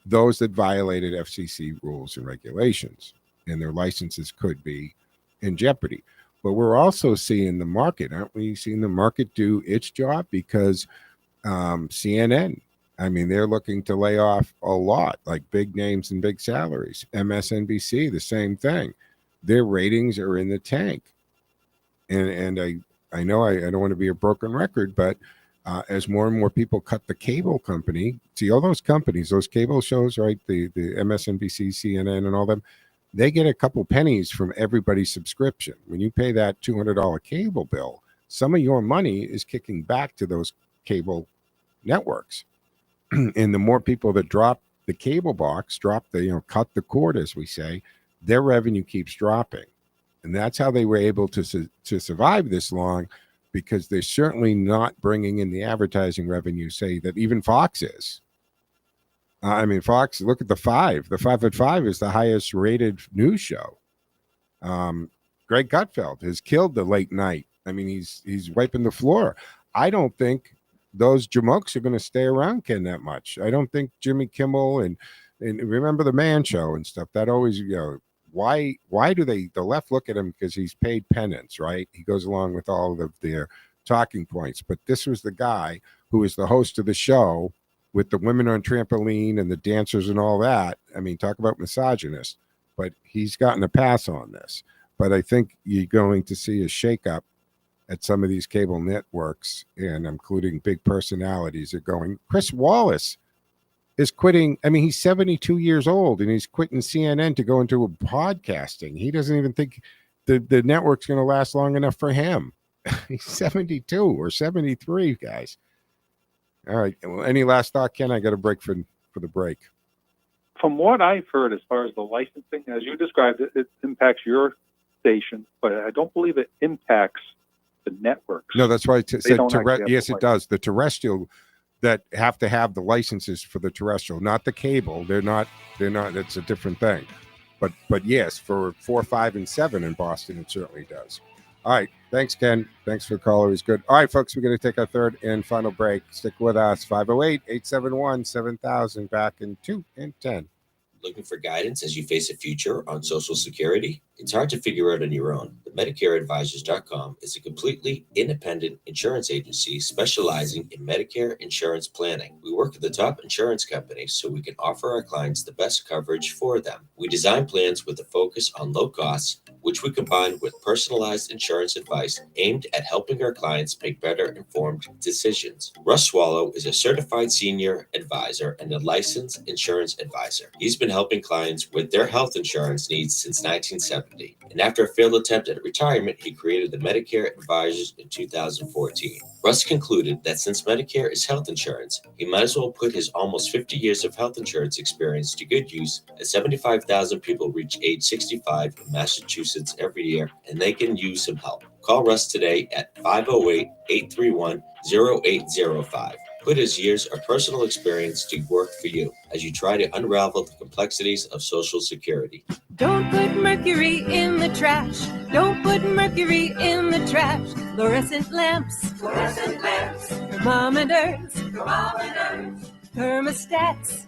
those that violated FCC rules and regulations, and their licenses could be in jeopardy. But we're also seeing the market, aren't we? Seeing the market do its job, because CNN, I mean, they're looking to lay off a lot, like big names and big salaries. MSNBC, the same thing. Their ratings are in the tank. And I know I don't want to be a broken record, but as more and more people cut the cable company, see all those companies, those cable shows, right? The MSNBC, CNN, and all them, they get a couple pennies from everybody's subscription. When you pay that $200 cable bill, some of your money is kicking back to those cable networks. And the more people that drop the cable box, cut the cord, as we say, their revenue keeps dropping. And that's how they were able to survive this long, because they're certainly not bringing in the advertising revenue, say, that even Fox is. I mean, Fox, look at the 5. The 5 at 5 is the highest rated news show. Greg Gutfeld has killed the late night. I mean, he's wiping the floor. I don't think those jamokes are going to stay around, Ken, that much. I don't think Jimmy Kimmel and remember the Man Show and stuff, that always, why do the left look at him? Because he's paid penance, right? He goes along with all of their talking points. But this was the guy who was the host of the show with the women on trampoline and the dancers and all that. I mean, talk about misogynist. But he's gotten a pass on this. But I think you're going to see a shakeup at some of these cable networks, and including big personalities are going. Chris Wallace is quitting. I mean, he's 72 years old, and he's quitting CNN to go into podcasting. He doesn't even think the network's going to last long enough for him. He's 72 or 73, guys. All right. Well, any last thought, Ken? I got a break for the break. From what I've heard, as far as the licensing, as you described it, it impacts your station, but I don't believe it impacts the networks. No, that's why I said yes, it does. The terrestrial that have to have the licenses for the terrestrial, not the cable. They're not. It's a different thing. But yes, for 4, 5, and 7 in Boston, it certainly does. All right. Thanks, Ken. Thanks for the call. It was good. All right, folks, we're going to take our third and final break. Stick with us. 508-871-7000. Back in 2 and 10. Looking for guidance as you face a future on Social Security? It's hard to figure out on your own. But MedicareAdvisors.com is a completely independent insurance agency specializing in Medicare insurance planning. We work with the top insurance companies so we can offer our clients the best coverage for them. We design plans with a focus on low costs, which we combine with personalized insurance advice aimed at helping our clients make better informed decisions. Russ Swallow is a certified senior advisor and a licensed insurance advisor. He's been helping clients with their health insurance needs since 1970. And after a failed attempt at retirement, he created the Medicare Advisors in 2014. Russ concluded that since Medicare is health insurance, he might as well put his almost 50 years of health insurance experience to good use, as 75,000 people reach age 65 in Massachusetts every year, and they can use some help. Call Russ today at 508-831-0805. Put his years of personal experience to work for you as you try to unravel the complexities of Social Security. Don't put mercury in the trash. Don't put mercury in the trash. Fluorescent lamps. Thermometers. Thermostats.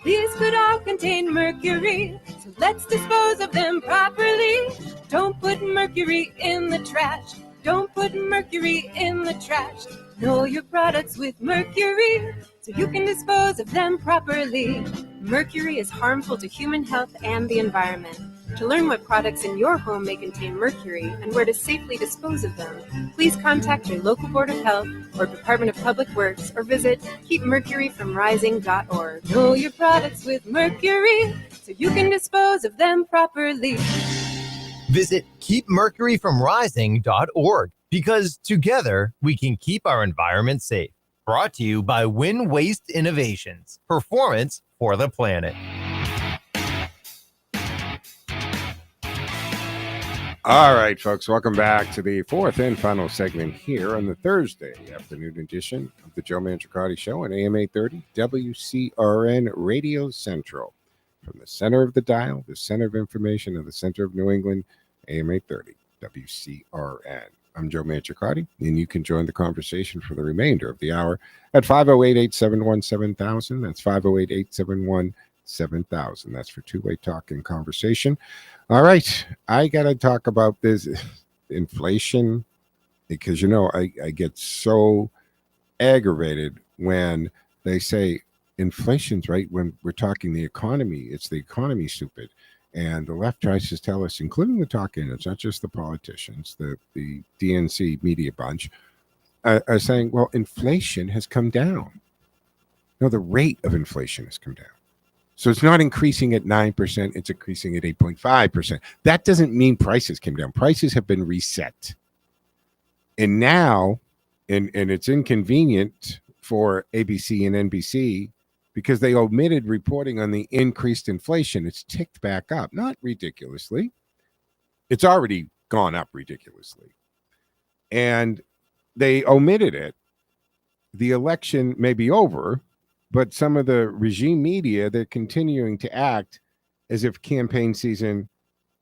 These could all contain mercury, so let's dispose of them properly. Don't put mercury in the trash. Don't put mercury in the trash. Know your products with mercury, so you can dispose of them properly. Mercury is harmful to human health and the environment. To learn what products in your home may contain mercury and where to safely dispose of them, please contact your local Board of Health or Department of Public Works or visit keepmercuryfromrising.org. Know your products with mercury so you can dispose of them properly. Visit keepmercuryfromrising.org because together we can keep our environment safe. Brought to you by Win Waste Innovations. Performance for the planet. All right, folks, welcome back to the fourth and final segment here on the Thursday afternoon edition of the Joe Mangiacotti Show on AM 830 WCRN Radio Central. From the center of the dial, the center of information of the center of New England, AM 830 WCRN. I'm Joe Mangiacotti, and you can join the conversation for the remainder of the hour at 508-871-7000. That's 508-871-7000. That's for two-way talk and conversation. All right, I got to talk about this inflation because, I get so aggravated when they say inflation's right when we're talking the economy. It's the economy, stupid. And the left tries to tell us, including the talking, it's not just the politicians, the DNC media bunch, are saying, well, inflation has come down. No, the rate of inflation has come down. So it's not increasing at 9%, it's increasing at 8.5%. That doesn't mean prices came down. Prices have been reset. And now, and it's inconvenient for ABC and NBC because they omitted reporting on the increased inflation. It's ticked back up, not ridiculously. It's already gone up ridiculously. And they omitted it. The election may be over, but some of the regime media, they're continuing to act as if campaign season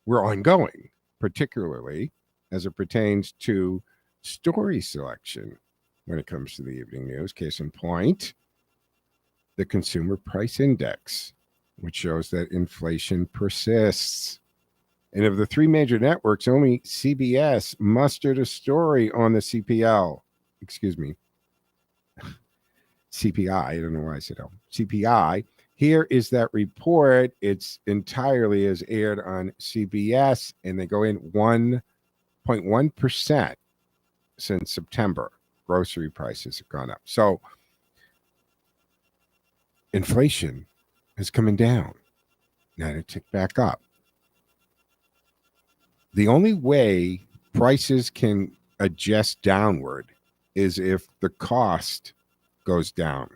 were ongoing, particularly as it pertains to story selection when it comes to the evening news. Case in point, the Consumer Price Index, which shows that inflation persists. And of the three major networks, only CBS mustered a story on the CPI. I don't know why I said CPI. Here is that report. It's entirely as aired on CBS, and they go in 1.1% since September. Grocery prices have gone up. So inflation is coming down. Now it ticked back up. The only way prices can adjust downward is if the cost goes down.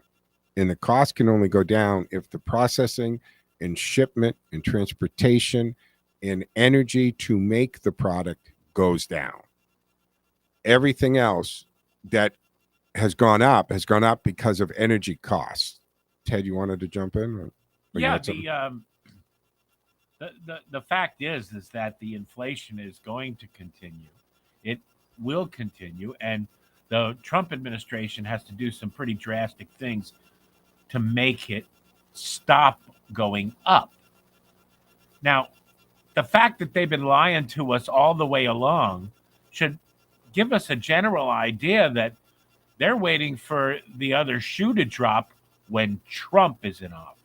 And the cost can only go down if the processing and shipment and transportation and energy to make the product goes down. Everything else that has gone up because of energy costs. Ted, you wanted to jump in? Yeah, the fact is that the inflation is going to continue. It will continue, and the Trump administration has to do some pretty drastic things to make it stop going up. Now, the fact that they've been lying to us all the way along should give us a general idea that they're waiting for the other shoe to drop when Trump is in office.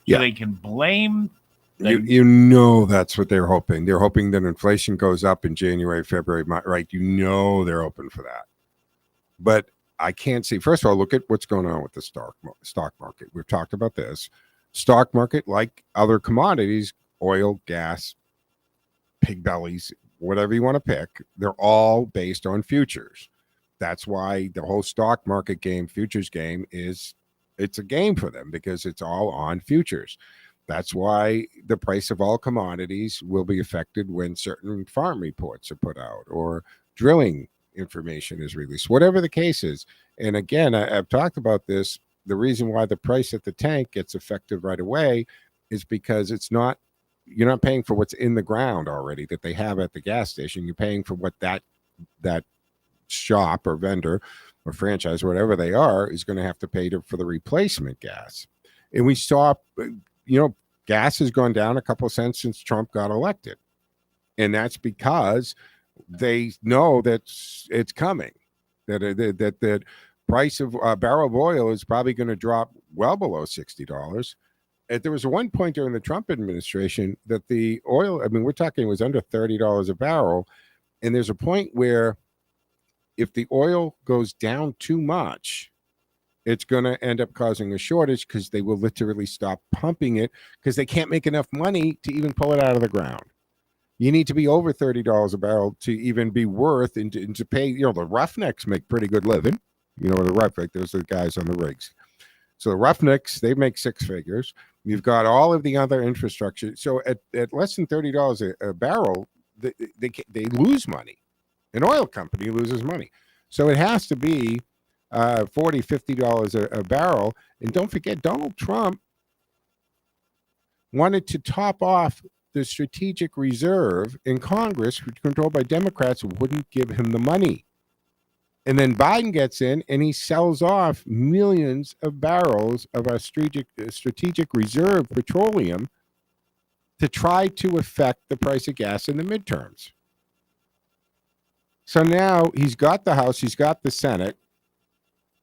So they can blame. That's what they're hoping. They're hoping that inflation goes up in January, February, right? They're hoping for that. But I can't see. First of all, look at what's going on with the stock market. We've talked about this. Stock market, like other commodities, oil, gas, pig bellies, whatever you want to pick, they're all based on futures. That's why the whole stock market game, futures game, it's a game for them because it's all on futures. That's why the price of all commodities will be affected when certain farm reports are put out or drilling information is released, whatever the case is. And again, I've talked about this. The reason why the price at the tank gets affected right away is because you're not paying for what's in the ground already that they have at the gas station. You're paying for what that shop or vendor or franchise, whatever they are, is going to have to pay for the replacement gas. And we saw, gas has gone down a couple cents since Trump got elected. And that's because they know that it's coming, that price of a barrel of oil is probably going to drop well below $60. there was one point during the Trump administration that the oil, I mean, we're talking it was under $30 a barrel. And there's a point where if the oil goes down too much, it's going to end up causing a shortage because they will literally stop pumping it because they can't make enough money to even pull it out of the ground. You need to be over $30 a barrel to even be worth and to pay. You know, the Roughnecks make pretty good living. You know, the Roughnecks, those are the guys on the rigs. So the Roughnecks, they make six figures. You've got all of the other infrastructure. So at less than $30 a barrel, they lose money. An oil company loses money. So it has to be $40, $50 a barrel. And don't forget, Donald Trump wanted to top off the strategic reserve in Congress, which controlled by Democrats, wouldn't give him the money. And then Biden gets in and he sells off millions of barrels of our strategic reserve petroleum to try to affect the price of gas in the midterms. So now he's got the House, he's got the Senate.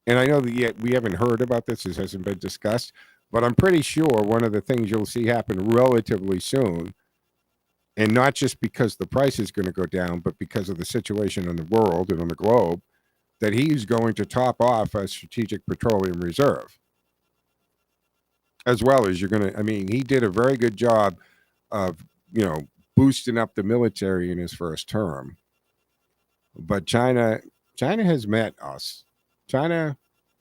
And I know that yet we haven't heard about this hasn't been discussed, but I'm pretty sure one of the things you'll see happen relatively soon, and not just because the price is going to go down, but because of the situation in the world and on the globe, that he's going to top off a strategic petroleum reserve. As well as you're going to, I mean, he did a very good job of, you know, boosting up the military in his first term. But China has met us. China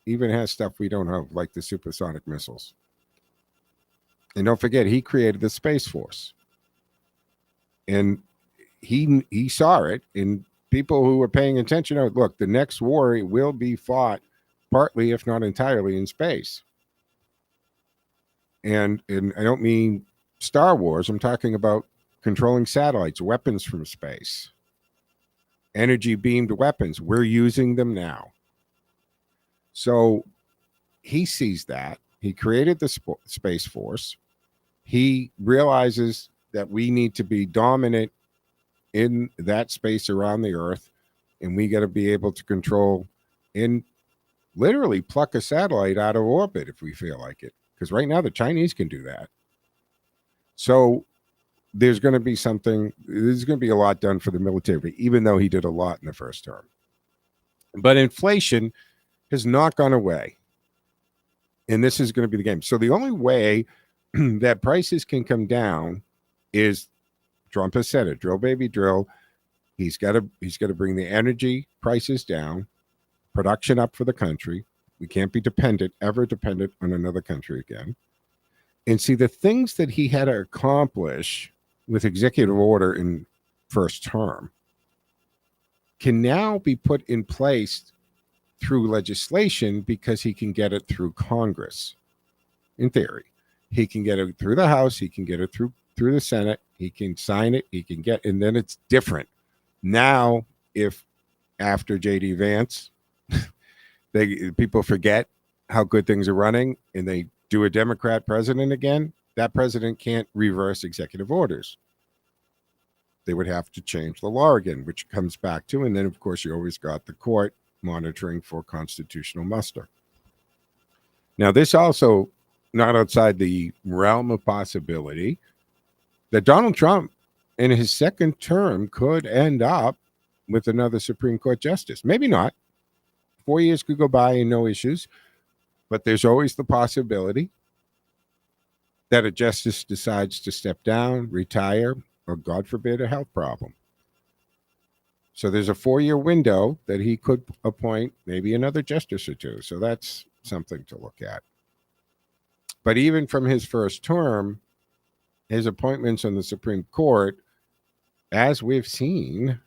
even has stuff we don't have, like the supersonic missiles. And don't forget, he created the Space Force. And he saw it, and people who were paying attention, look, the next war will be fought partly, if not entirely, in space. And I don't mean Star Wars. I'm talking about controlling satellites, weapons from space, energy-beamed weapons. We're using them now. So he sees that. He created the Space Force. He realizes that we need to be dominant in that space around the Earth, and we got to be able to control and literally pluck a satellite out of orbit if we feel like it. Because right now the Chinese can do that. So there's going to be a lot done for the military, even though he did a lot in the first term. But inflation has not gone away. And this is going to be the game. So the only way that prices can come down is, Trump has said it, drill baby drill. He's got to bring the energy prices down, production up for the country. We can't be ever dependent on another country again. And see, the things that he had to accomplish with executive order in first term can now be put in place through legislation because he can get it through Congress. In theory, he can get it through the House. He can get it through the Senate. He can sign it. He can get, and then it's different. Now, if after J.D. Vance, people forget how good things are running and they do a Democrat president again, that president can't reverse executive orders. They would have to change the law again, which comes back to, and then of course you always got the court monitoring for constitutional muster. Now, this also not outside the realm of possibility that Donald Trump in his second term could end up with another Supreme Court justice. Maybe not. 4 years could go by and no issues, but there's always the possibility that a justice decides to step down, retire, or God forbid, a health problem. So there's a 4-year window that he could appoint maybe another justice or two. So that's something to look at. But even from his first term, his appointments on the Supreme Court, as we've seen,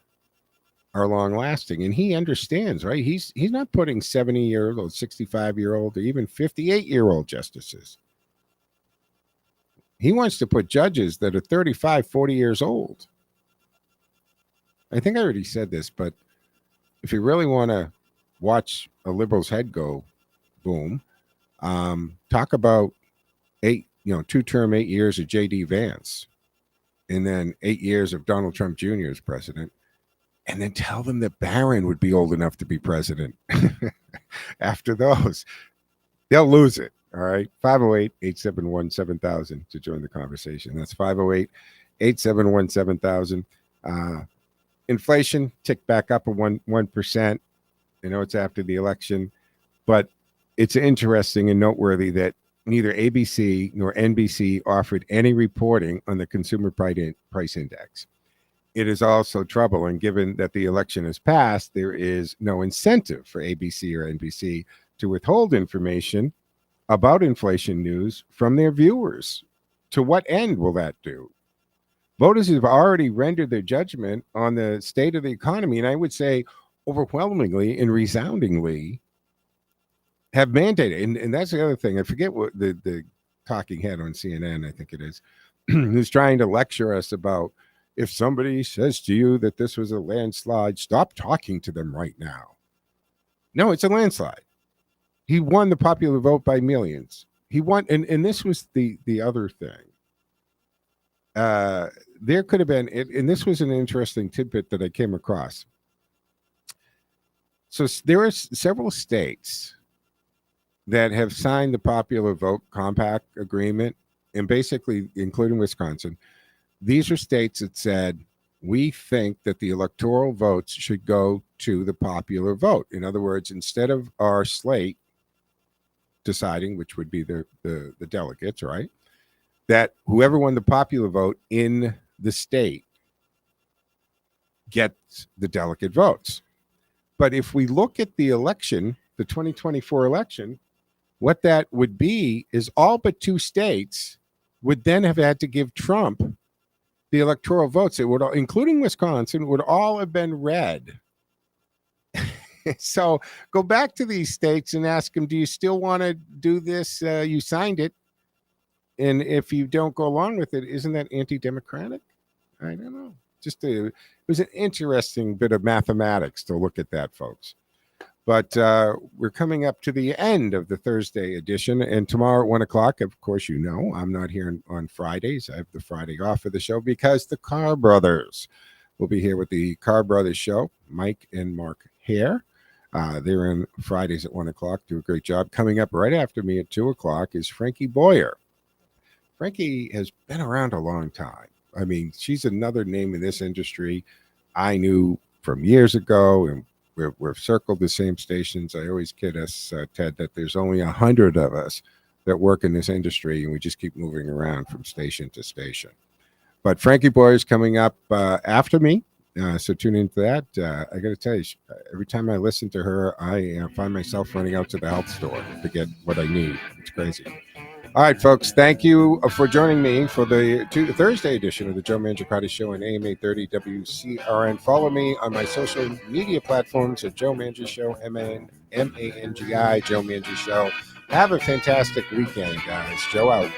are long lasting. And he understands, right? He's not putting 70-year-old, 65-year-old, or even 58-year-old justices. He wants to put judges that are 35, 40 years old. I think I already said this, but if you really want to watch a liberal's head go boom, talk about 2-term, 8 years of J.D. Vance, and then 8 years of Donald Trump Jr. as president, and then tell them that Barron would be old enough to be president after those. They'll lose it. All right. 508-871-7000 to join the conversation. That's 508-871-7000. Inflation ticked back up 1%. I know it's after the election, but it's interesting and noteworthy that neither ABC nor NBC offered any reporting on the consumer price index. It is also troubling, given that the election has passed, there is no incentive for ABC or NBC to withhold information about inflation news from their viewers. To what end will that do? Voters have already rendered their judgment on the state of the economy, and I would say overwhelmingly and resoundingly have mandated. And that's the other thing. I forget what the talking head on CNN, I think it is, who's trying to lecture us about, if somebody says to you that this was a landslide, stop talking to them right now. No, it's a landslide. He won the popular vote by millions. He won, and this was the other thing. There could have been, and this was an interesting tidbit that I came across. So there are several states that have signed the popular vote compact agreement, and basically, including Wisconsin, these are states that said, we think that the electoral votes should go to the popular vote. In other words, instead of our slate deciding, which would be the delegates, right, that whoever won the popular vote in the state gets the delegate votes. But if we look at the election, the 2024 election, what that would be is all but 2 states would then have had to give Trump the electoral votes. It would, including Wisconsin, would all have been red. So go back to these states and ask them, do you still want to do this? You signed it. And if you don't go along with it, isn't that anti-democratic? I don't know. It was an interesting bit of mathematics to look at that, folks. But we're coming up to the end of the Thursday edition. And tomorrow at 1 o'clock, of course, you know, I'm not here on Fridays. I have the Friday off of the show because the Carr Brothers will be here with the Carr Brothers show, Mike and Mark Hare. They're in Fridays at 1 o'clock. Do a great job. Coming up right after me at 2 o'clock is Frankie Boyer. Frankie has been around a long time. I mean, she's another name in this industry I knew from years ago, and we've circled the same stations. I always kid us, Ted, that there's only 100 of us that work in this industry, and we just keep moving around from station to station. But Frankie Boyer is coming up after me, so tune into that. I got to tell you, every time I listen to her, I find myself running out to the health store to get what I need. It's crazy. All right, folks, thank you for joining me for the Thursday edition of the Joe Mangiacotti Show on AM 830 WCRN. Follow me on my social media platforms at Joe Mangi Show, M-A-N-G-I, Joe Mangi Show. Have a fantastic weekend, guys. Joe out.